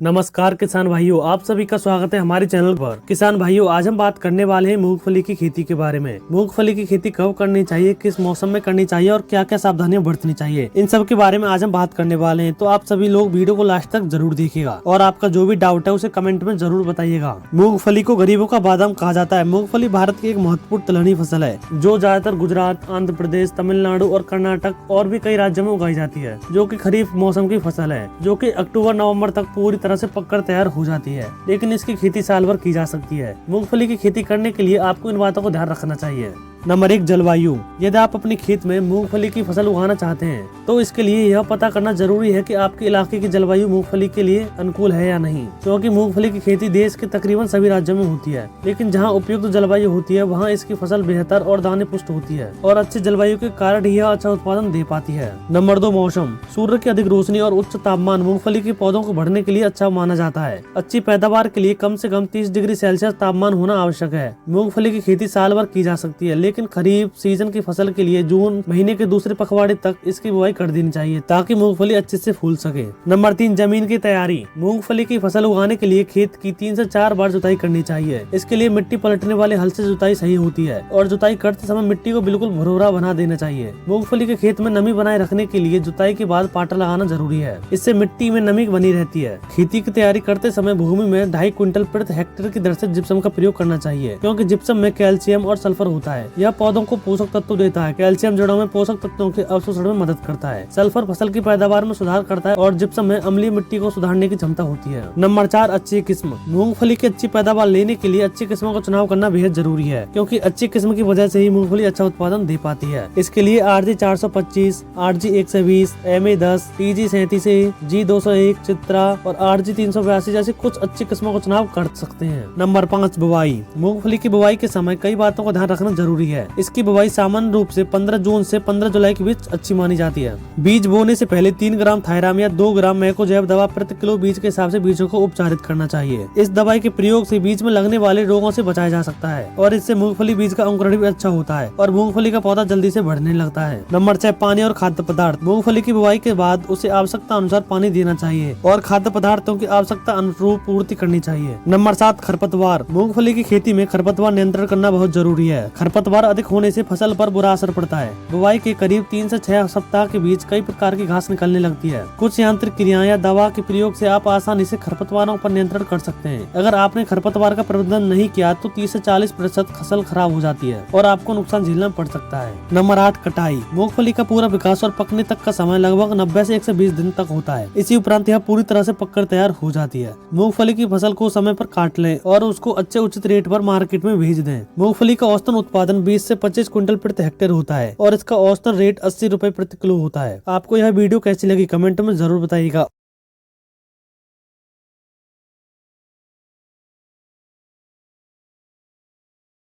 नमस्कार किसान भाइयों, आप सभी का स्वागत है हमारे चैनल पर। किसान भाइयों, आज हम बात करने वाले हैं मूंगफली की खेती के बारे में। मूंगफली की खेती कब करनी चाहिए, किस मौसम में करनी चाहिए और क्या क्या सावधानियां बरतनी चाहिए, इन सब के बारे में आज हम बात करने वाले हैं। तो आप सभी लोग वीडियो को लास्ट तक जरूर देखिएगा और आपका जो भी डाउट है उसे कमेंट में जरूर बताइएगा। मूंगफली को गरीबों का बादाम कहा जाता है। मूंगफली भारत की एक महत्वपूर्ण तिलहनी फसल है जो ज्यादातर गुजरात, आंध्र प्रदेश, तमिलनाडु और कर्नाटक और भी कई राज्यों में उगाई जाती है, जो की खरीफ मौसम की फसल है, जो की अक्टूबर नवम्बर तक पूरी तरह से पककर तैयार हो जाती है। लेकिन इसकी खेती साल भर की जा सकती है। मूंगफली की खेती करने के लिए आपको इन बातों को ध्यान रखना चाहिए। नंबर 1, जलवायु। यदि आप अपने खेत में मूंगफली की फसल उगाना चाहते हैं तो इसके लिए यह पता करना जरूरी है कि आपके इलाके की जलवायु मूंगफली के लिए अनुकूल है या नहीं, क्योंकि मूंगफली की खेती देश के तकरीबन सभी राज्यों में होती है। लेकिन जहां उपयुक्त जलवायु होती है वहां इसकी फसल बेहतर और दाने पुष्ट होती है और अच्छी जलवायु के कारण यह अच्छा उत्पादन दे पाती है। नंबर 2, मौसम। सूर्य की अधिक रोशनी और उच्च तापमान मूंगफली के पौधों को बढ़ने के लिए अच्छा माना जाता है। अच्छी पैदावार के लिए कम से कम 30 डिग्री सेल्सियस तापमान होना आवश्यक है। मूंगफली की खेती साल भर की जा सकती है, लेकिन खरीफ सीजन की फसल के लिए जून महीने के दूसरे पखवाड़े तक इसकी बुआई कर देनी चाहिए ताकि मूंगफली अच्छे से फूल सके। नंबर 3, जमीन की तैयारी। मूंगफली की फसल उगाने के लिए खेत की 3 से 4 बार जुताई करनी चाहिए। इसके लिए मिट्टी पलटने वाले हल से जुताई सही होती है और जुताई करते समय मिट्टी को बिल्कुल भुरभुरा बना देना चाहिए। मूंगफली के खेत में नमी बनाए रखने के लिए जुताई के बाद पाटा लगाना जरूरी है। इससे मिट्टी में नमी बनी रहती है। खेती की तैयारी करते समय भूमि में 2.5 क्विंटल प्रति हेक्टेयर की दर से जिप्सम का प्रयोग करना चाहिए, क्योंकि जिप्सम में कैल्शियम और सल्फर होता है। यह पौधों को पोषक तत्व देता है। कैल्शियम जड़ों में पोषक तत्वों के अवशोषण में मदद करता है। सल्फर फसल की पैदावार में सुधार करता है और जिप्सम में अम्लीय मिट्टी को सुधारने की क्षमता होती है। नंबर 4, अच्छी किस्म। मूंगफली की अच्छी पैदावार लेने के लिए अच्छी किस्मों का चुनाव करना बेहद जरूरी है, क्योंकि अच्छी किस्म की वजह से ही मूंगफली अच्छा उत्पादन दे पाती है। इसके लिए RG 425, RG 120, MA 10, TG 37, G 201, Chitra और RG 382 जैसी कुछ अच्छी किस्मों का चुनाव कर सकते हैं। नंबर 5, बुवाई। मूंगफली की बुवाई के समय कई बातों का ध्यान रखना जरूरी है। इसकी बुवाई सामान्य रूप से 15 जून से 15 जुलाई के बीच अच्छी मानी जाती है। बीज बोने से पहले 3 ग्राम थायराम या 2 ग्राम मैकोजैब दवा प्रति किलो बीज के हिसाब से बीजों को उपचारित करना चाहिए। इस दवाई के प्रयोग से बीज में लगने वाले रोगों से बचाया जा सकता है और इससे मूंगफली बीज का अंकुरण भी अच्छा होता है और मूंगफली का पौधा जल्दी से बढ़ने लगता है। नंबर 6, पानी और खाद्य पदार्थ। मूंगफली की बुवाई के बाद उसे आवश्यकता अनुसार पानी देना चाहिए और खाद्य पदार्थों की आवश्यकता अनुरूप पूर्ति करनी चाहिए। नंबर 7, खरपतवार। मूंगफली की खेती में खरपतवार नियंत्रण करना बहुत जरूरी है। खरपतवार अधिक होने से फसल पर बुरा असर पड़ता है। बुवाई के करीब 3 से 6 सप्ताह के बीच कई प्रकार की घास निकलने लगती है। कुछ यांत्रिक क्रियाएं या दवा के प्रयोग से आप आसानी से खरपतवारों पर नियंत्रण कर सकते हैं। अगर आपने खरपतवार का प्रबंधन नहीं किया तो 30 से 40% फसल खराब हो जाती है और आपको नुकसान झेलना पड़ सकता है। नंबर 8, कटाई। मूंगफली का पूरा विकास और पकने तक का समय लगभग 90 से 120 दिन तक होता है। इसी उपरांत यह पूरी तरह से पककर तैयार हो जाती है। मूंगफली की फसल को समय पर काट लें और उसको अच्छे उचित रेट पर मार्केट में भेज दें। मूंगफली का औसतन उत्पादन 20 से 25 क्विंटल प्रति हेक्टेयर होता है और इसका औसतन रेट 80 रुपए प्रति किलो होता है। आपको यह वीडियो कैसी लगी कमेंट में जरूर बताइएगा।